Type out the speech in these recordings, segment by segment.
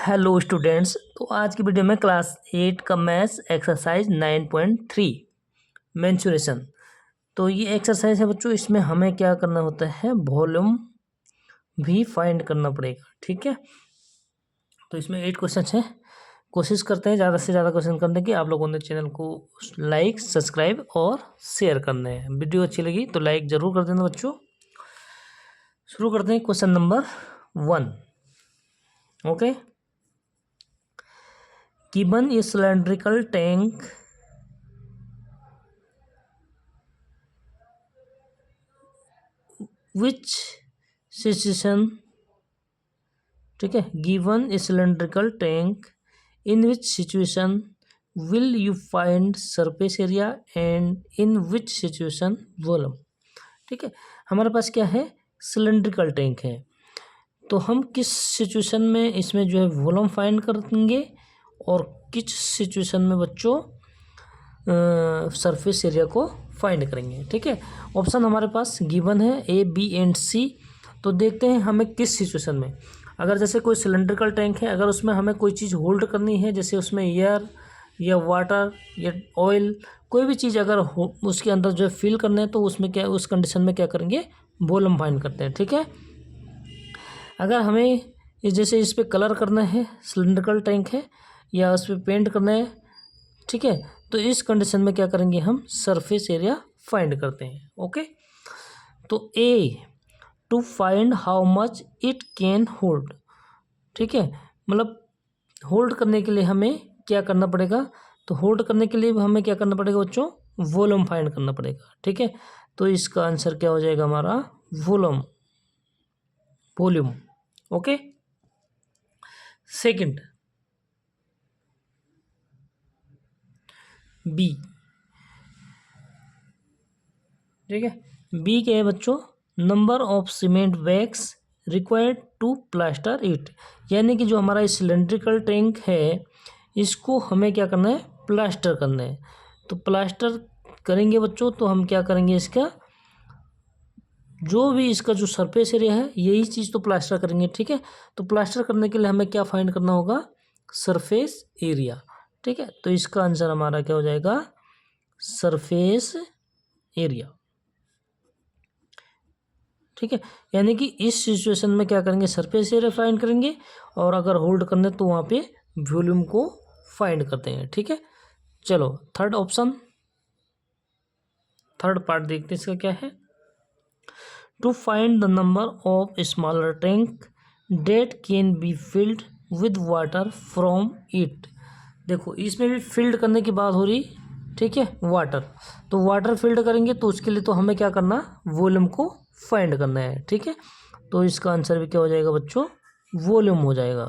Hello students. तो आज की वीडियो में क्लास 8 का मैथ्स एक्सरसाइज 9.3 मेंसुरेशन। तो ये एक्सरसाइज है बच्चों, इसमें हमें क्या करना होता है, वॉल्यूम भी फाइंड करना पड़ेगा। ठीक है, तो इसमें 8 क्वेश्चन है। कोशिश करते हैं ज़्यादा से ज़्यादा क्वेश्चन करने की। आप लोगों ने चैनल को लाइक, सब्सक्राइब और शेयर करने हैं। वीडियो अच्छी लगी तो लाइक ज़रूर कर देना बच्चों। शुरू करते हैं question number 1। Okay, given a cylindrical tank which situation, ठीक है, given a cylindrical tank in which situation will you find surface area and in which situation volume। ठीक है, हमारे पास क्या है, सिलेंड्रिकल टैंक है। तो हम किस सिचुएशन में इसमें जो है वॉल्यूम फाइंड करेंगे और किस सिचुएशन में बच्चों सरफेस एरिया को फाइंड करेंगे। ठीक है, ऑप्शन हमारे पास गिवन है ए, बी एंड सी। तो देखते हैं हमें किस सिचुएशन में, अगर जैसे कोई सिलेंड्रिकल टैंक है, अगर उसमें हमें कोई चीज़ होल्ड करनी है, जैसे उसमें एयर या वाटर या ऑयल, कोई भी चीज़ अगर उसके अंदर जो है फिल करना है, तो उसमें क्या, उस कंडीशन में क्या करेंगे, वॉल्यूम फाइंड करते हैं। ठीक है, अगर हमें जैसे इस पर कलर करना है, सिलेंड्रिकल टैंक है, या उस पर पेंट करना है, ठीक है, तो इस कंडीशन में क्या करेंगे, हम सरफेस एरिया फाइंड करते हैं। ओके, तो a, to find how much it can hold. ठीक है, मतलब होल्ड करने के लिए हमें क्या करना पड़ेगा, तो होल्ड करने के लिए हमें क्या करना पड़ेगा बच्चों, वॉल्यूम फाइंड करना पड़ेगा। ठीक है, तो इसका आंसर क्या हो जाएगा हमारा, वॉल्यूम। Okay, second B. ठीक है, बी क्या है बच्चों, number of cement bags required to plaster it. यानी कि जो हमारा सिलेंड्रिकल टैंक है, इसको हमें क्या करना है, प्लास्टर करना है। तो प्लास्टर करेंगे बच्चों, तो हम क्या करेंगे, इसका जो भी इसका जो सरफेस एरिया है, यही चीज़ तो प्लास्टर करेंगे। ठीक है, तो प्लास्टर करने के लिए हमें क्या फाइंड करना होगा, सरफेस एरिया। ठीक है, तो इसका आंसर हमारा क्या हो जाएगा, सरफेस एरिया। ठीक है, यानी कि इस सिचुएशन में क्या करेंगे, सरफेस एरिया फाइंड करेंगे, और अगर होल्ड करने तो वहाँ पे वॉल्यूम को फाइंड करते हैं। ठीक है, चलो थर्ड ऑप्शन, थर्ड पार्ट देखते हैं इसका क्या है। To find the number of smaller tank that can be filled with water from it. देखो इसमें भी फिल्ड करने की बात हो रही। ठीक है, वाटर, तो वाटर फिल्ड करेंगे तो उसके लिए तो हमें क्या करना, वॉल्यूम को फाइंड करना है। ठीक है, तो इसका आंसर भी क्या हो जाएगा बच्चों, वॉल्यूम हो जाएगा।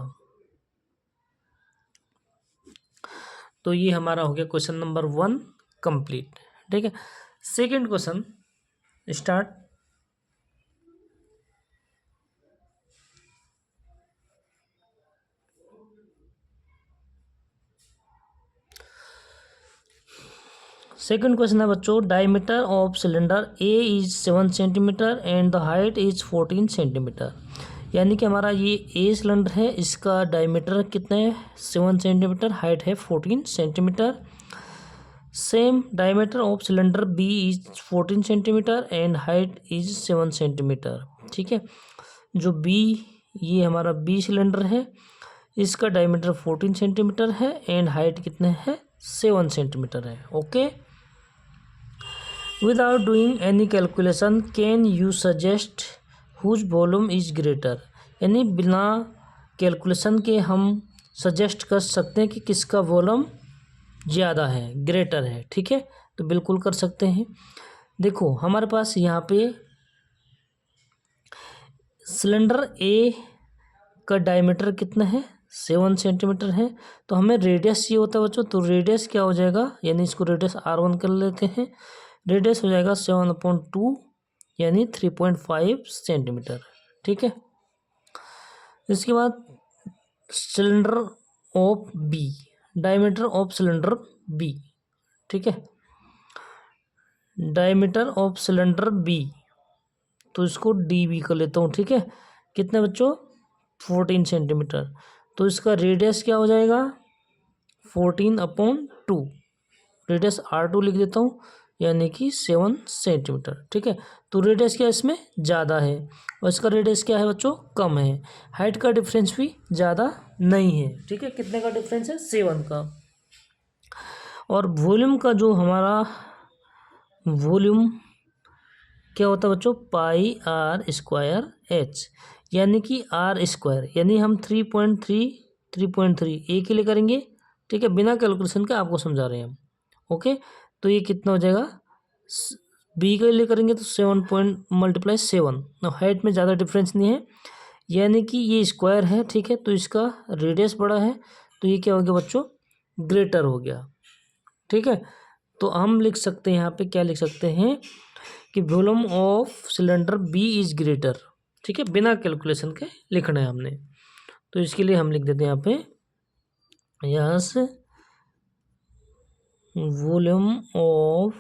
तो ये हमारा हो गया क्वेश्चन नंबर 1 कंप्लीट। ठीक है, second question start. Second question है बच्चों, diameter of cylinder A is 7 centimetre and the height is 14 centimetre. यानी कि हमारा ये ए सिलेंडर है, इसका डायमीटर कितना है, 7 सेंटीमीटर, हाइट है 14 centimetre. Same diameter of cylinder B is 14 centimetre and height is 7 centimetre. ठीक है, जो बी, ये हमारा बी सिलेंडर है, इसका डायमीटर 14 सेंटीमीटर है एंड हाइट कितना है, 7 सेंटीमीटर है। Okay, without doing any calculation can you suggest whose volume is greater. यानी बिना कैलकुलेशन के हम सजेस्ट कर सकते हैं कि किसका वॉल्यूम ज़्यादा है, ग्रेटर है। ठीक है, तो बिल्कुल कर सकते हैं। देखो हमारे पास यहाँ पे सिलेंडर ए का डायमीटर कितना है, 7 सेंटीमीटर है। तो हमें रेडियस चाहिए होता है बच्चों, तो रेडियस क्या हो जाएगा, यानी इसको रेडियस R1 कर लेते हैं। रेडियस हो जाएगा 7/2 यानी 3.5 सेंटीमीटर। ठीक है, इसके बाद cylinder of B, diameter of cylinder B. ठीक है, डायमीटर ऑफ सिलेंडर बी, तो इसको डी बी कर लेता हूँ। ठीक है, कितने बच्चों, 14 सेंटीमीटर। तो इसका रेडियस क्या हो जाएगा 14/2, रेडियस R2 लिख देता हूँ, यानी कि 7 सेंटीमीटर। ठीक है, तो रेडियस क्या इसमें ज़्यादा है और इसका रेडियस क्या है बच्चों कम है। हाइट का डिफरेंस भी ज़्यादा नहीं है। ठीक है, कितने का डिफरेंस है 7 का। और वॉल्यूम का जो हमारा वॉल्यूम क्या होता है बच्चों πr²h, यानी कि r², यानी हम 3.3 एक के लिए करेंगे। ठीक है, बिना कैलकुलेशन के आपको समझा रहे हैं हम। ओके, तो ये कितना हो जाएगा बी के लिए करेंगे तो 7 हाइट में ज़्यादा डिफरेंस नहीं है, यानी कि ये स्क्वायर है। ठीक है, तो इसका रेडियस बड़ा है, तो ये क्या हो गया बच्चों ग्रेटर हो गया। ठीक है, तो हम लिख सकते हैं यहाँ पे क्या लिख सकते हैं कि volume of cylinder B is greater. ठीक है, बिना कैलकुलेशन के लिखना है हमने, तो इसके लिए हम लिख देते हैं यहाँ पे yes volume of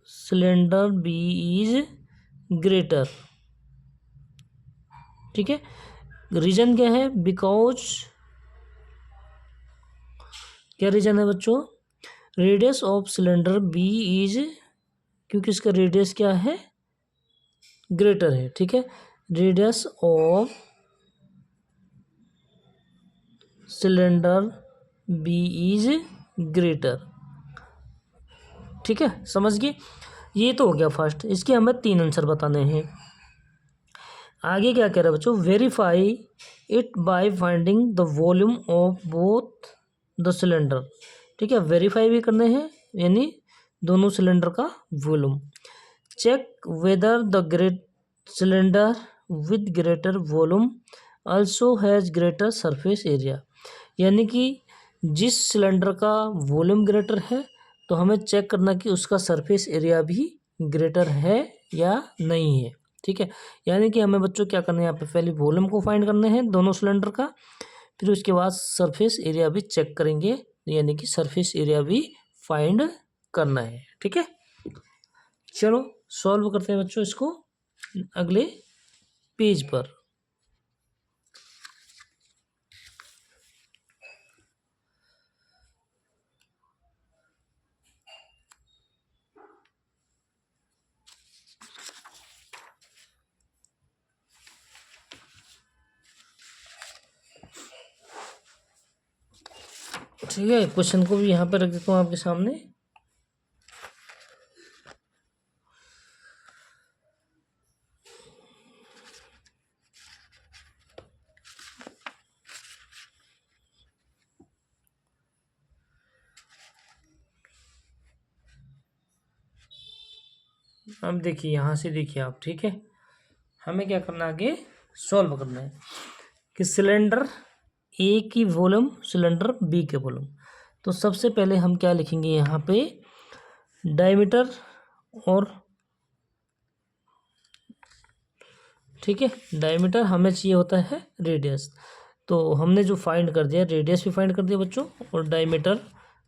cylinder B is greater. ठीक है, रीजन क्या है बिकॉज, क्या रीजन है बच्चों radius of cylinder B is, क्योंकि इसका रेडियस क्या है ग्रेटर है। ठीक है, radius of cylinder B is greater. ठीक है, समझ गए, ये तो हो गया फर्स्ट। इसके हमें 3 आंसर बताने हैं। आगे क्या कह रहा है बच्चों verify it by finding the volume of both the cylinder. ठीक है, वेरीफाई भी करने हैं, यानी दोनों सिलेंडर का volume. Check whether the great cylinder with greater volume also has greater surface area, यानी कि जिस सिलेंडर का वॉल्यूम ग्रेटर है तो हमें चेक करना कि उसका सरफेस एरिया भी ग्रेटर है या नहीं है। ठीक है, यानी कि हमें बच्चों क्या करना है यहाँ पे पहले वॉल्यूम को फाइंड करने हैं दोनों सिलेंडर का, फिर उसके बाद सरफेस एरिया भी चेक करेंगे, यानी कि सरफेस एरिया भी फाइंड करना है। ठीक है, चलो सॉल्व करते हैं बच्चों इसको अगले पेज पर। ठीक है, क्वेश्चन को भी यहाँ पे रख देता हूँ आपके सामने। अब देखिए यहाँ से देखिए आप। ठीक है, हमें क्या करना है आगे सॉल्व करना है कि सिलेंडर ए की वॉल्यूम सिलेंडर बी के वॉल्यूम। तो सबसे पहले हम क्या लिखेंगे यहाँ पे डायमीटर और, ठीक है, डायमीटर हमें चाहिए होता है रेडियस, तो हमने जो फाइंड कर दिया रेडियस भी फाइंड कर दिया बच्चों और डायमीटर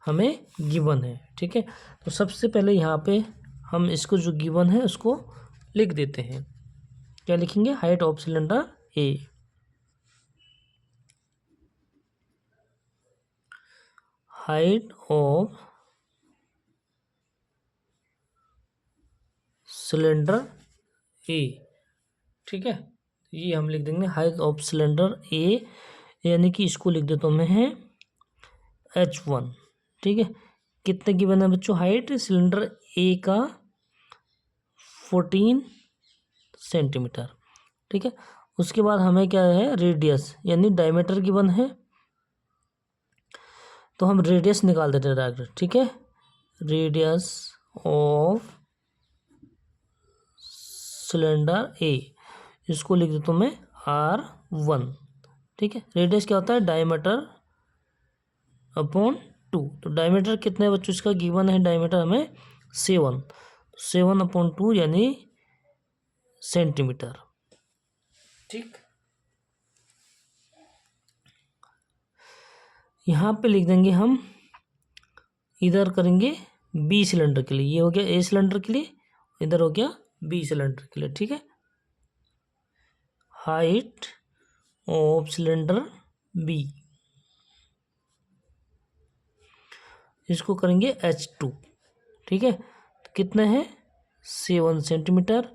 हमें गिवन है। ठीक है, तो सबसे पहले यहाँ पे हम इसको जो गिवन है उसको लिख देते हैं। क्या लिखेंगे height of cylinder a, height of cylinder a. ठीक है, ये हम लिख देंगे हाइट ऑफ सिलेंडर ए, यानी कि इसको लिख देता हूँ मैं H1। ठीक है, कितने की बना बच्चों हाइट सिलेंडर ए का 14 सेंटीमीटर। ठीक है, उसके बाद हमें क्या है रेडियस यानी डायमीटर की बन है, तो हम रेडियस निकाल देते हैं डायरेक्ट। ठीक है, रेडियस ऑफ सिलेंडर ए, इसको लिख देता हूँ मैं R1। ठीक है, रेडियस क्या होता है डायमीटर अपॉन 2, तो डायमीटर कितने बच्चों इसका गिवन है डायमीटर हमें 7, 7/2 यानी सेंटीमीटर। ठीक, यहाँ पे लिख देंगे हम, इधर करेंगे बी सिलेंडर के लिए, ये हो गया ए सिलेंडर के लिए, इधर हो गया बी सिलेंडर के लिए। ठीक है, हाइट ऑफ सिलेंडर बी, इसको करेंगे H2। ठीक है, तो कितना है 7 सेंटीमीटर।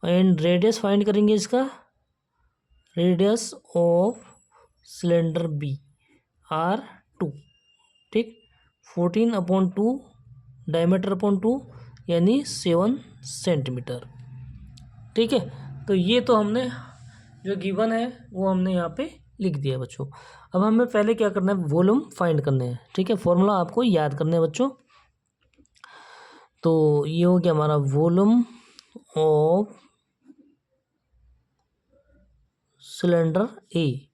एंड रेडियस फाइंड करेंगे इसका, radius of cylinder B R2। ठीक, 14/2 डायमीटर/2 यानी 7 सेंटीमीटर। ठीक है, तो ये तो हमने जो गिवन है वो हमने यहाँ पे लिख दिया बच्चों। अब हमें पहले क्या करना है, वॉल्यूम फाइंड करने हैं। ठीक है, फॉर्मूला आपको याद करना है बच्चों। तो ये हो गया हमारा volume of cylinder A.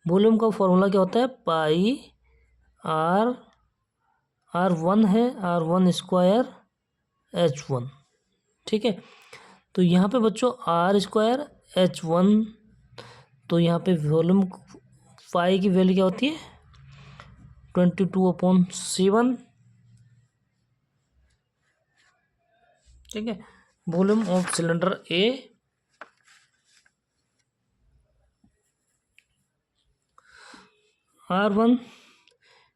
Volume का फॉर्मूला क्या होता है, पाई R1 है, R1² H1। ठीक है, तो यहाँ पे बच्चों R² H1, तो यहाँ पे वॉल्यूम पाई की वैल्यू क्या होती है 22/7। ठीक है, volume of cylinder A R1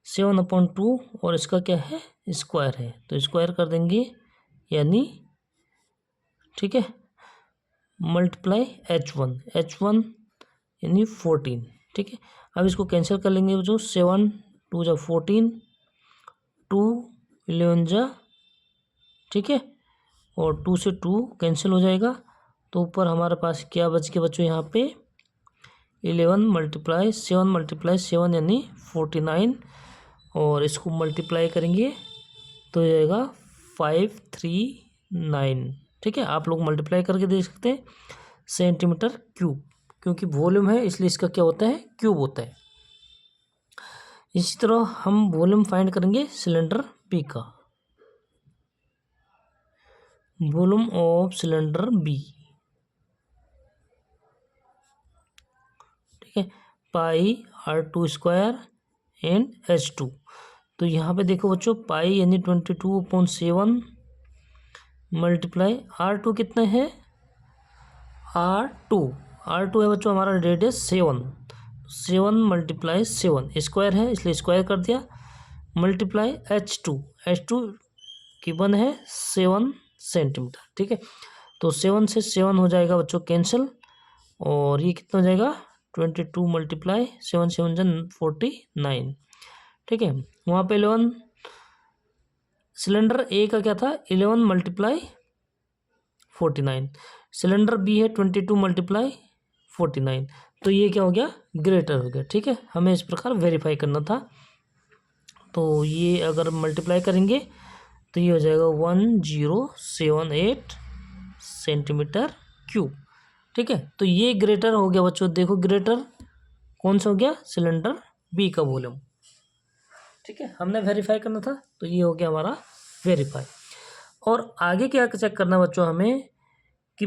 7/2 और इसका क्या है स्क्वायर है, तो स्क्वायर कर देंगे यानी, ठीक है, मल्टीप्लाई H1 यानी 14। ठीक है, अब इसको कैंसिल कर लेंगे जो 7 2 जा 14, 2 11 जा, ठीक है, और 2 से 2 कैंसिल हो जाएगा। तो ऊपर हमारे पास क्या बच के बच्चों यहाँ पे 11 × 7 यानी 49, और इसको मल्टीप्लाई करेंगे तो हो जाएगा 539। ठीक है, आप लोग मल्टीप्लाई करके देख सकते हैं, सेंटीमीटर क्यूब, क्योंकि वॉल्यूम है इसलिए इसका क्या होता है क्यूब होता है। इसी तरह हम वॉल्यूम फाइंड करेंगे सिलेंडर बी का, वॉल्यूम ऑफ सिलेंडर बी। ठीक है, पाई R2² एंड H2। तो यहाँ पे देखो बच्चों, पाई यानी 22/7 मल्टीप्लाई R2 कितना है R2 है बच्चों हमारा रेडियस 7 × 7 स्क्वायर है इसलिए स्क्वायर कर दिया, मल्टीप्लाई H2 की वन है 7 सेंटीमीटर। ठीक है, तो 7 से 7 हो जाएगा बच्चों कैंसिल, और ये कितना हो जाएगा 22 × 7 7 49। ठीक है, वहाँ पे 11, सिलेंडर ए का क्या था 11 × 49, सिलेंडर बी है 22 × 49, तो ये क्या हो गया ग्रेटर हो गया। ठीक है, हमें इस प्रकार वेरीफाई करना था। तो ये अगर मल्टीप्लाई करेंगे तो ये हो जाएगा 1078 सेंटीमीटर क्यूब। ठीक है, तो ये ग्रेटर हो गया बच्चों, देखो ग्रेटर कौन सा हो गया सिलेंडर बी का वॉल्यूम। ठीक है, हमने वेरीफाई करना था तो ये हो गया हमारा वेरीफाई। और आगे क्या चेक करना बच्चों हमें कि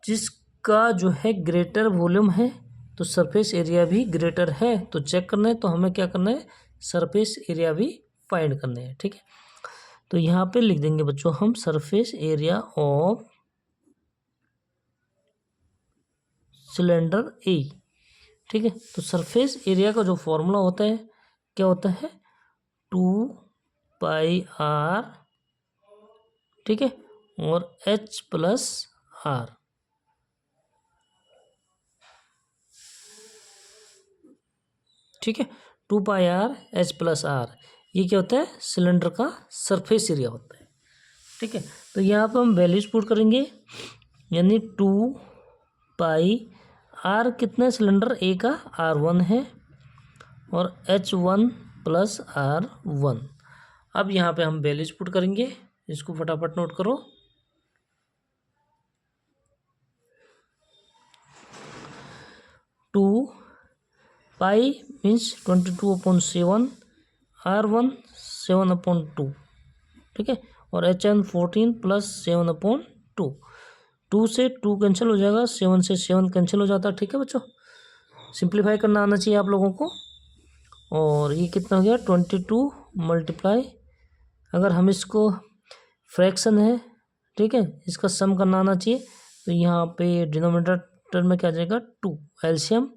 जिसका जो है ग्रेटर वॉल्यूम है तो सरफेस एरिया भी ग्रेटर है, तो चेक करना है, तो हमें क्या करना है सरफेस एरिया भी फाइंड करना है। ठीक है, तो यहाँ पे लिख देंगे बच्चों हम surface area of cylinder a. ठीक है, तो सरफेस एरिया का जो फॉर्मूला होता है क्या होता है 2πr, ठीक है, और H+R। ठीक है, 2πr H+R, ये क्या होता है सिलेंडर का सरफेस एरिया होता है। ठीक है, तो यहाँ पर हम वैल्यूज पुट करेंगे, यानी 2πr कितना है सिलेंडर ए का R1 है, और H1 + R1। अब यहाँ पे हम वैल्यूज पुट करेंगे, इसको फटाफट नोट करो। टू पाई मीन्स 22/7, R1 7/2, ठीक है, और HN 14 + 7/2। 2 से 2 कैंसिल हो जाएगा, 7 से 7 कैंसिल हो जाता है। ठीक है बच्चों, सिंप्लीफाई करना आना चाहिए आप लोगों को। और ये कितना हो गया 22 मल्टीप्लाई, अगर हम इसको फ्रैक्शन है, ठीक है, इसका सम करना आना चाहिए, तो यहाँ पे डिनोमिनेटर में क्या आ जाएगा 2, एलसीएम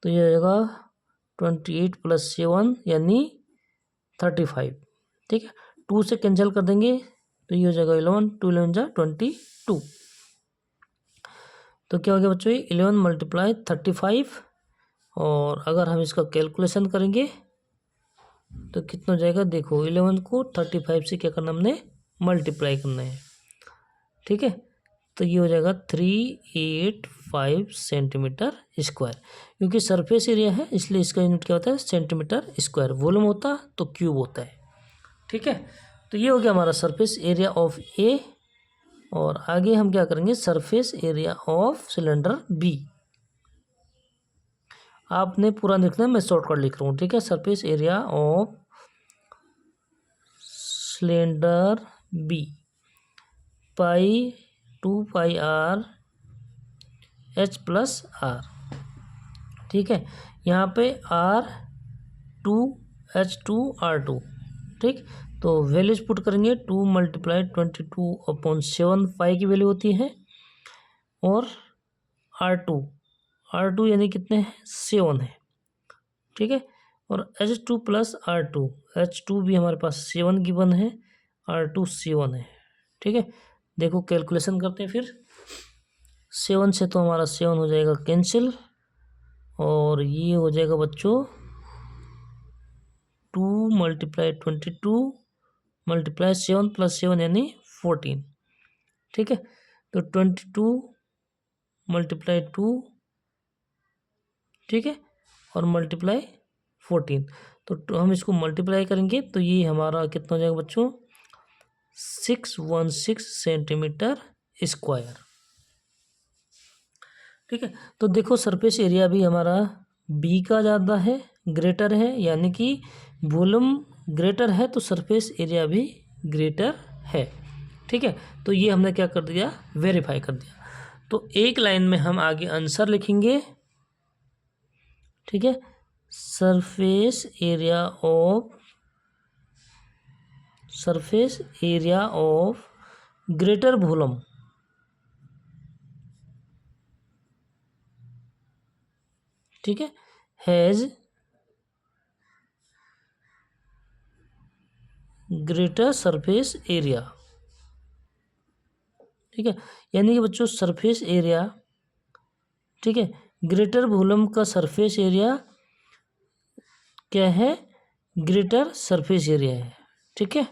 तो ये हो जाएगा 28 + 7 यानी 35। ठीक है, 2 से कैंसिल कर देंगे तो ये हो जाएगा 11, 2 11 जा 22। तो क्या हो गया बच्चों, 11 × 35। और अगर हम इसका कैलकुलेशन करेंगे तो कितना हो जाएगा, देखो 11 को 35 से क्या करना, हमने मल्टीप्लाई करना है। ठीक है, तो ये हो जाएगा 385 सेंटीमीटर स्क्वायर। क्योंकि सरफेस एरिया है इसलिए इसका यूनिट क्या होता है, सेंटीमीटर स्क्वायर। वॉल्यूम होता तो क्यूब होता है। ठीक है, तो ये हो गया हमारा सरफेस एरिया ऑफ ए। और आगे हम क्या करेंगे, surface area of cylinder B. आपने पूरा लिखना है, मैं शॉर्टकट लिख रहा हूँ। ठीक है, surface area of cylinder B pi 2πr h+r। ठीक है, यहाँ पे R2H2R2। ठीक, तो वैल्यूज पुट करेंगे। 2 × 22/7 पाई की वैल्यू होती है। और R2 यानी कितने हैं, 7 है। ठीक है, और H2+R2, H2 भी हमारे पास 7 गिवन है, R2 7 है। ठीक है, देखो कैलकुलेशन करते हैं फिर। 7 से तो हमारा 7 हो जाएगा कैंसिल, और ये हो जाएगा बच्चों 2 × 22 × 7 + 7 यानी 14। ठीक है, तो 22 × 2, ठीक है, और मल्टीप्लाई 14। तो हम इसको मल्टीप्लाई करेंगे तो ये हमारा कितना हो जाएगा बच्चों, 616 सेंटीमीटर स्क्वायर। ठीक है, तो देखो सरफेस एरिया भी हमारा बी का ज़्यादा है, ग्रेटर है, यानी कि वॉल्यूम ग्रेटर है तो सरफेस एरिया भी ग्रेटर है। ठीक है, तो ये हमने क्या कर दिया, वेरीफाई कर दिया। तो एक लाइन में हम आगे आंसर लिखेंगे। ठीक है, surface area of greater volume, ठीक है, हैज ग्रेटर सरफेस एरिया। ठीक है, यानी कि बच्चों सरफेस एरिया, ठीक है, ग्रेटर वॉल्यूम का सरफेस एरिया क्या है, ग्रेटर सरफेस एरिया है। ठीक है,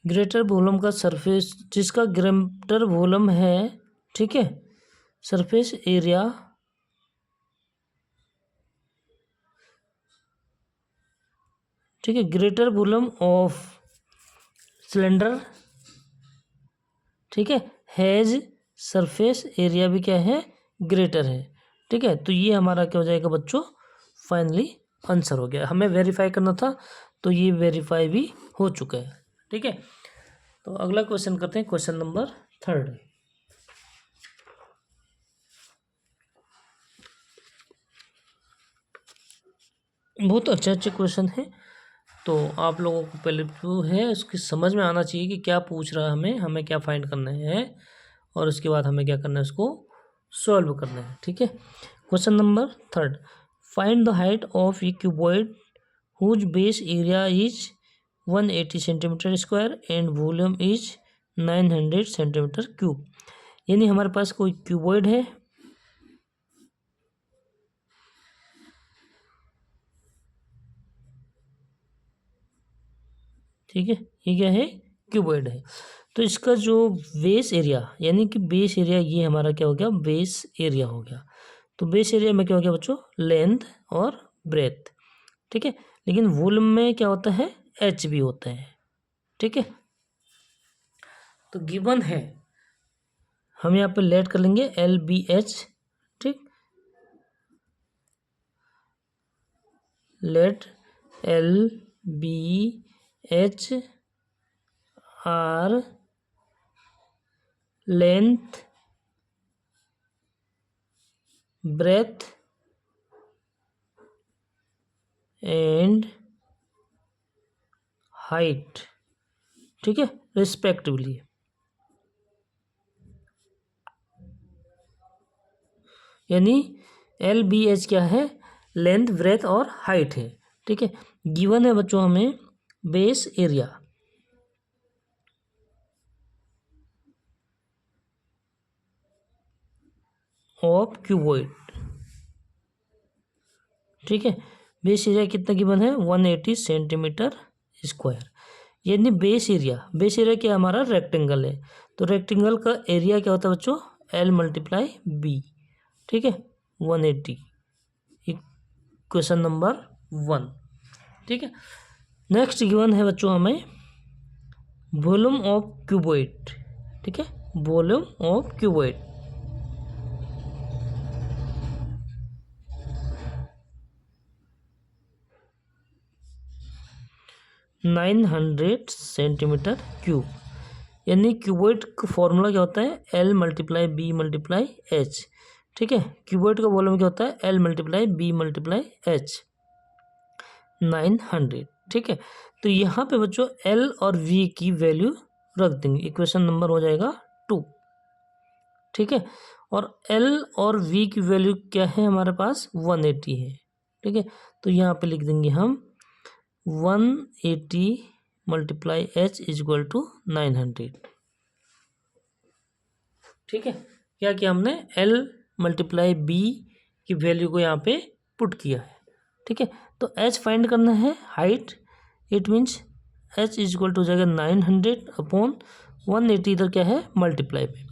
ग्रेटर वॉल्यूम का सरफेस, जिसका ग्रेटर वॉल्यूम है, ठीक है, सरफेस एरिया, ठीक है, ग्रेटर वॉल्यूम ऑफ सिलेंडर, ठीक है, हैज सरफेस एरिया भी क्या है, ग्रेटर है। ठीक है, तो ये हमारा क्या हो जाएगा बच्चों, फाइनली आंसर हो गया। हमें वेरीफाई करना था तो ये वेरीफाई भी हो चुका है। ठीक है, तो अगला क्वेश्चन करते हैं, क्वेश्चन नंबर 3। बहुत अच्छे अच्छे क्वेश्चन हैं, तो आप लोगों को पहले जो है उसकी समझ में आना चाहिए कि क्या पूछ रहा है, हमें क्या फाइंड करना है, और उसके बाद हमें क्या करना है, उसको सॉल्व करना है। ठीक है, question number 3, find the height of a cuboid whose base area is 180 centimetre square and volume is 900 centimetre cube. यानी हमारे पास कोई क्यूबॉइड है, ठीक है, ये क्या है, क्यूबॉइड है। तो इसका जो बेस एरिया, यानी कि बेस एरिया, ये हमारा क्या हो गया, बेस एरिया हो गया। तो बेस एरिया में क्या हो गया बच्चों, लेंथ और ब्रेथ। ठीक है, लेकिन वॉल्यूम में क्या होता है, एच भी होता है। ठीक है, तो गिवन है, हम यहाँ पे लेट कर लेंगे LBH। ठीक, let LBH are length, breadth and height, ठीक है, रिस्पेक्टिवली। यानी LBH क्या है, लेंथ, ब्रेथ और हाइट है। ठीक है, गिवन है बच्चों हमें बेस एरिया। Of cuboid. ठीक है, बेस एरिया कितना गिवन है, 180 सेंटीमीटर स्क्वायर। यानी बेस एरिया क्या हमारा रेक्टेंगल है, तो रेक्टेंगल का एरिया क्या होता है बच्चों, L मल्टीप्लाई बी। ठीक है, 180। Question number 1। ठीक है, नेक्स्ट गिवन है बच्चों हमें वॉल्यूम ऑफ क्यूबॉइड। ठीक है, volume of cuboid. (900 centimetre cube. यानी क्यूबॉइड का फॉर्मूला क्या होता है, L multiply B multiply H. ठीक है, क्यूबॉइड का वॉल्यूम क्या होता है, L multiply B multiply H, 900। ठीक है, तो यहाँ पे बच्चों L और V की वैल्यू रख देंगे, इक्वेशन नंबर हो जाएगा 2। ठीक है, और L और V की वैल्यू क्या है हमारे पास, 180 है। ठीक है, तो यहाँ पे लिख देंगे हम 180 मल्टीप्लाई H इजक्वल टू 900। ठीक है, क्या किया हमने, L मल्टीप्लाई बी की वैल्यू को यहाँ पे पुट किया है। ठीक है, तो H फाइंड करना है, height, it means H equal to हो जाएगा 900 अपॉन 180, इधर क्या है मल्टीप्लाई पे।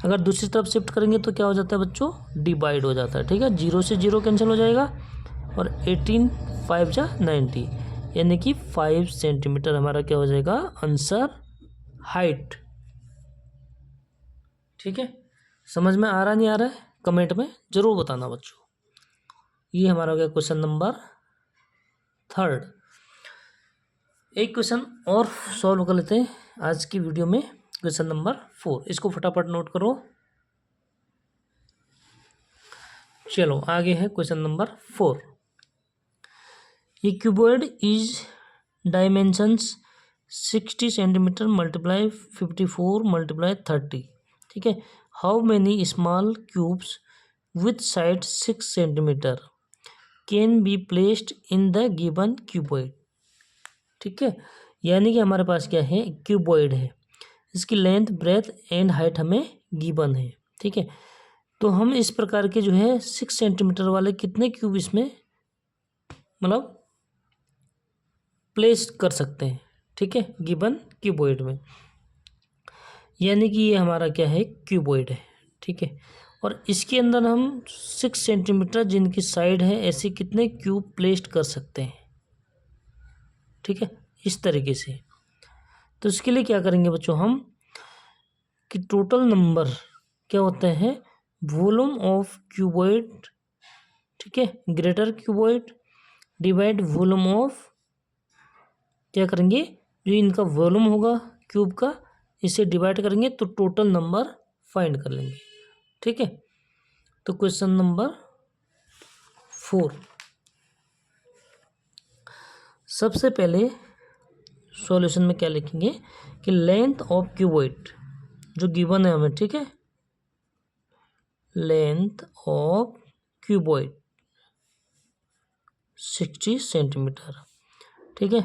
अगर दूसरी तरफ शिफ्ट करेंगे तो क्या हो जाता है बच्चों, डिवाइड हो जाता है। ठीक है, 0 से 0 कैंसिल हो जाएगा और 18 5 जा 90, यानी कि 5 सेंटीमीटर हमारा क्या हो जाएगा आंसर, हाइट। ठीक है, समझ में आ रहा नहीं आ रहा है, कमेंट में ज़रूर बताना बच्चों। ये हमारा हो गया क्वेश्चन नंबर 3। एक क्वेश्चन और सॉल्व कर लेते हैं आज की वीडियो में, क्वेश्चन नंबर 4। इसको फटाफट नोट करो। चलो आगे है क्वेश्चन नंबर 4। ये cuboid is dimensions 60 centimetre multiply 54 multiply 30। ठीक है, how many small cubes with side 6 centimetre can be placed in the given cuboid. ठीक है, यानी कि हमारे पास क्या है, क्यूबॉइड है, इसकी लेंथ, ब्रेथ एंड हाइट हमें गिवन है। ठीक है, तो हम इस प्रकार के जो है 6 सेंटीमीटर वाले कितने क्यूब इसमें मतलब प्लेस कर सकते हैं। ठीक है, गिवन क्यूबॉइड में, यानी कि ये हमारा क्या है, क्यूबॉइड है। ठीक है, और इसके अंदर हम 6 सेंटीमीटर जिनकी साइड है ऐसे कितने क्यूब प्लेस्ड कर सकते हैं। ठीक है, इस तरीके से। तो इसके लिए क्या करेंगे बच्चों हम, कि टोटल नंबर क्या होता है, वॉल्यूम ऑफ क्यूबॉइड। ठीक है, greater cuboid divide volume of, क्या करेंगे, जो इनका वॉल्यूम होगा क्यूब का, इसे डिवाइड करेंगे तो टोटल नंबर फाइंड कर लेंगे। ठीक है, तो क्वेश्चन नंबर 4, सबसे पहले सॉल्यूशन में क्या लिखेंगे कि लेंथ ऑफ क्यूबॉइड जो गिवन है हमें। ठीक है, लेंथ ऑफ क्यूबॉइड 60 सेंटीमीटर। ठीक है,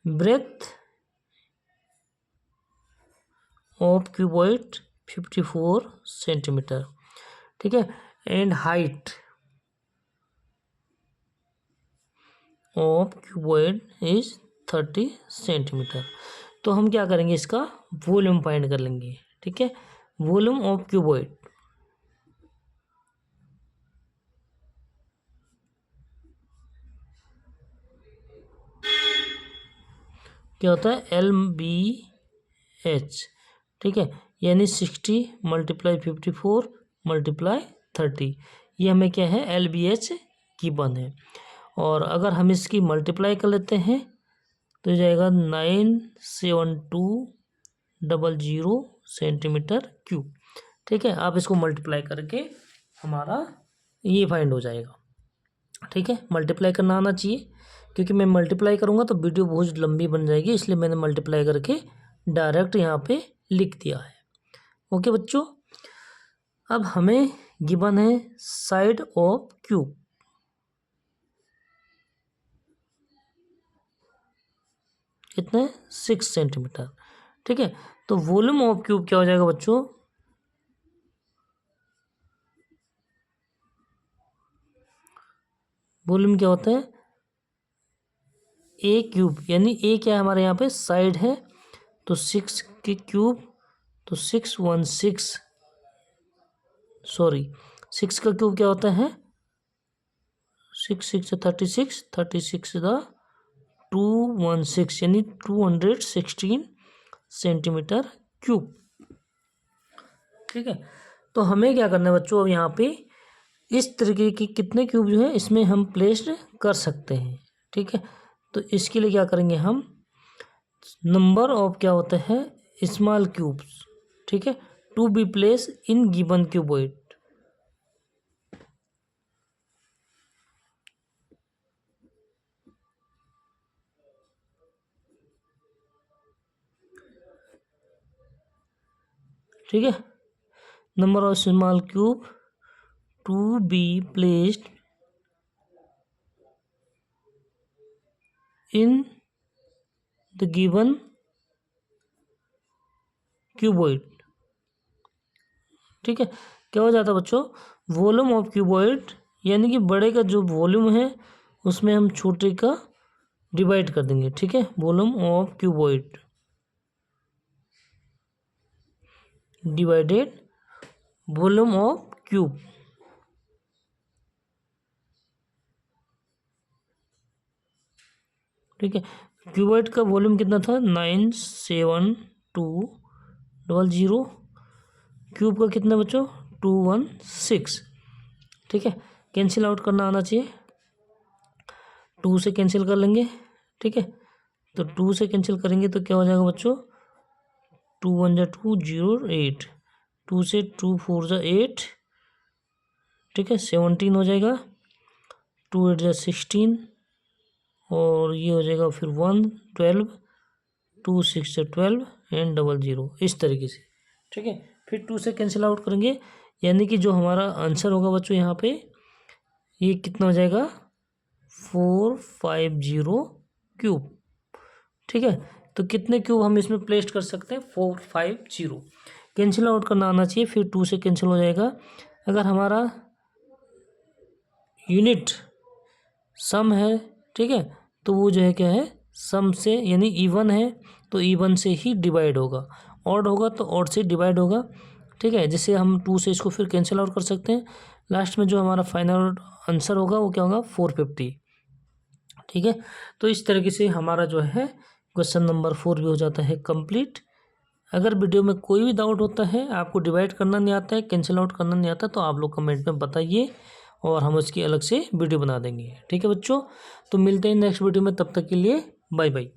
ब्रेथ ऑफ क्यूबॉइड 54 सेंटीमीटर। ठीक है, and height of cuboid is 30 centimetre. तो हम क्या करेंगे, इसका वॉल्यूम फाइंड कर लेंगे। ठीक है, वॉल्यूम ऑफ क्यूबॉइड क्या होता है, LBH। ठीक है, यानी 60 मल्टीप्लाई 54 मल्टीप्लाई 30, ये हमें क्या है, LBH गिवन है। और अगर हम इसकी मल्टीप्लाई कर लेते हैं तो जाएगा 97200 सेंटीमीटर क्यूब। ठीक है, आप इसको मल्टीप्लाई करके हमारा ये फाइंड हो जाएगा। ठीक है, मल्टीप्लाई करना आना चाहिए, क्योंकि मैं मल्टीप्लाई करूँगा तो वीडियो बहुत लंबी बन जाएगी, इसलिए मैंने मल्टीप्लाई करके डायरेक्ट यहाँ पे लिख दिया है। ओके बच्चों, अब हमें गिवन है साइड ऑफ क्यूब, कितने 6 सेंटीमीटर। ठीक है, तो वॉल्यूम ऑफ क्यूब क्या हो जाएगा बच्चों, वॉल्यूम क्या होता है ए क्यूब, यानी ए क्या है हमारे यहाँ पे साइड है, तो 6 के क्यूब, तो 616, सॉरी 6 का क्यूब क्या होता है 6 6 36, 36 द 216 यानी 216 सेंटीमीटर क्यूब। ठीक है, तो हमें क्या करना है बच्चों, अब यहाँ पे इस तरीके की कितने क्यूब जो है इसमें हम प्लेस्ड कर सकते हैं। ठीक है, तो इसके लिए क्या करेंगे हम, नंबर ऑफ क्या होता है स्मॉल क्यूब्स, ठीक है, to be place in given cuboid. ठीक है, number of small cube to be placed in the given cuboid. ठीक है, क्या हो जाता है बच्चों, वॉल्यूम ऑफ क्यूबॉइड यानी कि बड़े का जो वॉल्यूम है उसमें हम छोटे का डिवाइड कर देंगे। ठीक है, volume of cuboid divided volume of cube. ठीक है, क्यूबॉइड का वॉल्यूम कितना था 97200, क्यूब का कितना बच्चों 216। ठीक है, कैंसिल आउट करना आना चाहिए, 2 से कैंसिल कर लेंगे। ठीक है, तो 2 से कैंसिल करेंगे तो क्या हो जाएगा बच्चों, 2 1 जा 2 0 8, 2 से 2 4 जा 8, ठीक है 17 हो जाएगा, 2 8 जा 16, और ये हो जाएगा फिर 1 12, 2 6 जा 12 एंड 00 इस तरीके से। ठीक है, फिर 2 से कैंसिल आउट करेंगे, यानी कि जो हमारा आंसर होगा बच्चों यहाँ पे ये कितना हो जाएगा 450 क्यूब। ठीक है, तो कितने क्यूब हम इसमें प्लेस कर सकते हैं 450, कैंसिल आउट करना आना चाहिए, फिर 2 से कैंसिल हो जाएगा। अगर हमारा यूनिट सम है, ठीक है, तो वो जो है क्या है सम से, यानी इवन है तो इवन से ही डिवाइड होगा, ऑड होगा तो ऑड से डिवाइड होगा। ठीक है, जैसे हम 2 से इसको फिर कैंसिल आउट कर सकते हैं, लास्ट में जो हमारा फाइनल आंसर होगा वो क्या होगा 450। ठीक है, तो इस तरीके से हमारा जो है क्वेश्चन नंबर 4 भी हो जाता है कंप्लीट। अगर वीडियो में कोई भी डाउट होता है, आपको डिवाइड करना नहीं आता है, कैंसिल आउट करना नहीं आता, तो आप लोग कमेंट में बताइए और हम उसकी अलग से वीडियो बना देंगे। ठीक है बच्चों, तो मिलते हैं नेक्स्ट वीडियो में, तब तक के लिए बाय बाय।